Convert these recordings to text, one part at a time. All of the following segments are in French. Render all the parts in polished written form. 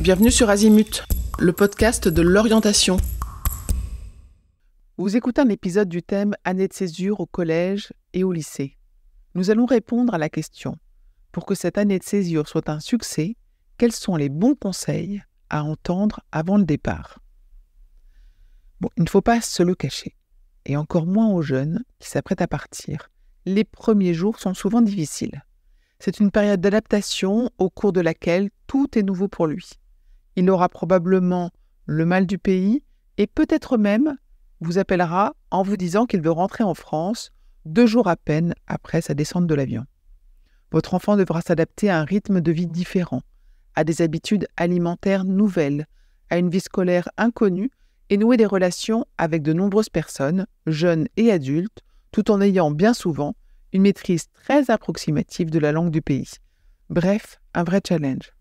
Bienvenue sur Azimut, le podcast de l'orientation. Vous écoutez un épisode du thème Année de césure au collège et au lycée. Nous allons répondre à la question, pour que cette année de césure soit un succès, quels sont les bons conseils à entendre avant le départ ? Il ne faut pas se le cacher, et encore moins aux jeunes qui s'apprêtent à partir. Les premiers jours sont souvent difficiles. C'est une période d'adaptation au cours de laquelle tout est nouveau pour lui. Il aura probablement le mal du pays et peut-être même vous appellera en vous disant qu'il veut rentrer en France 2 jours à peine après sa descente de l'avion. Votre enfant devra s'adapter à un rythme de vie différent, à des habitudes alimentaires nouvelles, à une vie scolaire inconnue et nouer des relations avec de nombreuses personnes, jeunes et adultes, tout en ayant bien souvent une maîtrise très approximative de la langue du pays. Bref, un vrai challenge.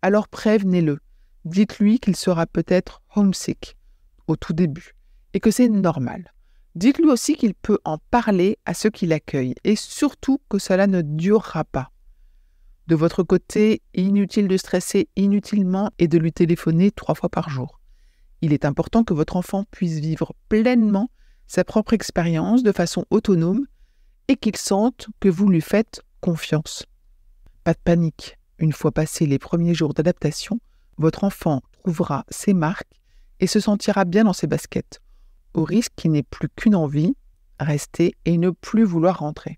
Alors prévenez-le. Dites-lui qu'il sera peut-être homesick au tout début et que c'est normal. Dites-lui aussi qu'il peut en parler à ceux qui l'accueillent et surtout que cela ne durera pas. De votre côté, inutile de stresser inutilement et de lui téléphoner 3 fois par jour. Il est important que votre enfant puisse vivre pleinement sa propre expérience de façon autonome et qu'il sente que vous lui faites confiance. Pas de panique. Une fois passés les premiers jours d'adaptation, votre enfant trouvera ses marques et se sentira bien dans ses baskets, au risque qu'il n'ait plus qu'une envie, rester et ne plus vouloir rentrer.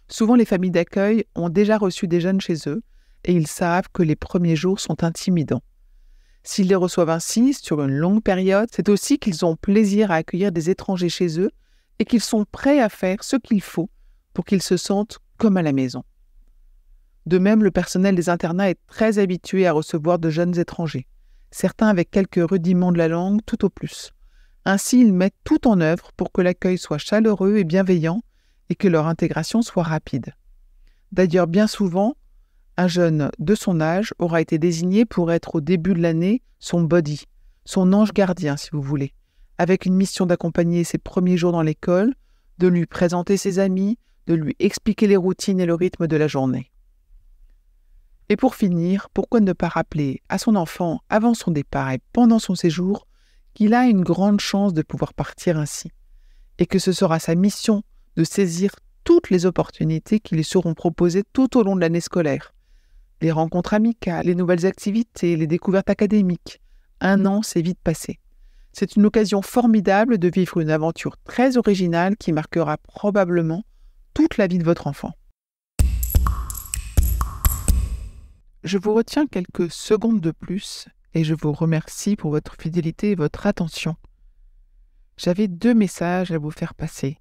Souvent, les familles d'accueil ont déjà reçu des jeunes chez eux et ils savent que les premiers jours sont intimidants. S'ils les reçoivent ainsi sur une longue période, c'est aussi qu'ils ont plaisir à accueillir des étrangers chez eux et qu'ils sont prêts à faire ce qu'il faut pour qu'ils se sentent comme à la maison. De même, le personnel des internats est très habitué à recevoir de jeunes étrangers, certains avec quelques rudiments de la langue tout au plus. Ainsi, ils mettent tout en œuvre pour que l'accueil soit chaleureux et bienveillant et que leur intégration soit rapide. D'ailleurs, bien souvent, un jeune de son âge aura été désigné pour être au début de l'année son buddy, son ange gardien si vous voulez, avec une mission d'accompagner ses premiers jours dans l'école, de lui présenter ses amis, de lui expliquer les routines et le rythme de la journée. Et pour finir, pourquoi ne pas rappeler à son enfant, avant son départ et pendant son séjour, qu'il a une grande chance de pouvoir partir ainsi, et que ce sera sa mission de saisir toutes les opportunités qui lui seront proposées tout au long de l'année scolaire. Les rencontres amicales, les nouvelles activités, les découvertes académiques. 1 an s'est vite passé. C'est une occasion formidable de vivre une aventure très originale qui marquera probablement toute la vie de votre enfant. Je vous retiens quelques secondes de plus et je vous remercie pour votre fidélité et votre attention. J'avais 2 messages à vous faire passer.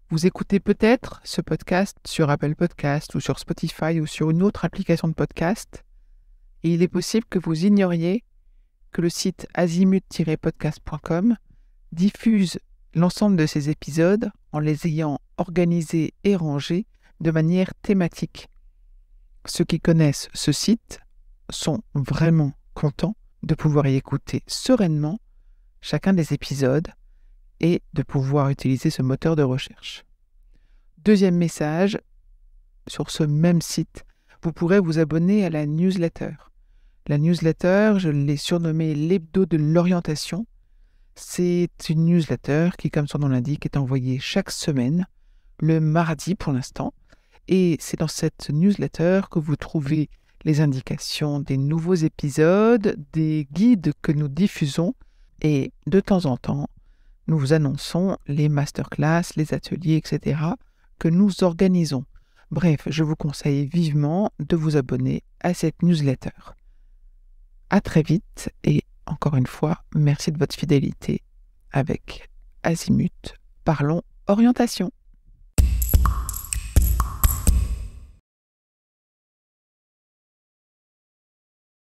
Vous écoutez peut-être ce podcast sur Apple Podcast ou sur Spotify ou sur une autre application de podcast et il est possible que vous ignoriez que le site azimut-podcast.com diffuse l'ensemble de ces épisodes en les ayant organisés et rangés de manière thématique. Ceux qui connaissent ce site sont vraiment contents de pouvoir y écouter sereinement chacun des épisodes et de pouvoir utiliser ce moteur de recherche. 2e message, sur ce même site, vous pourrez vous abonner à la newsletter. La newsletter, je l'ai surnommée l'hebdo de l'orientation. C'est une newsletter qui, comme son nom l'indique, est envoyée chaque semaine, le mardi pour l'instant. Et c'est dans cette newsletter que vous trouvez les indications des nouveaux épisodes, des guides que nous diffusons et de temps en temps, nous vous annonçons les masterclass, les ateliers, etc. que nous organisons. Bref, je vous conseille vivement de vous abonner à cette newsletter. À très vite et encore une fois, merci de votre fidélité avec Azimut. Parlons orientation.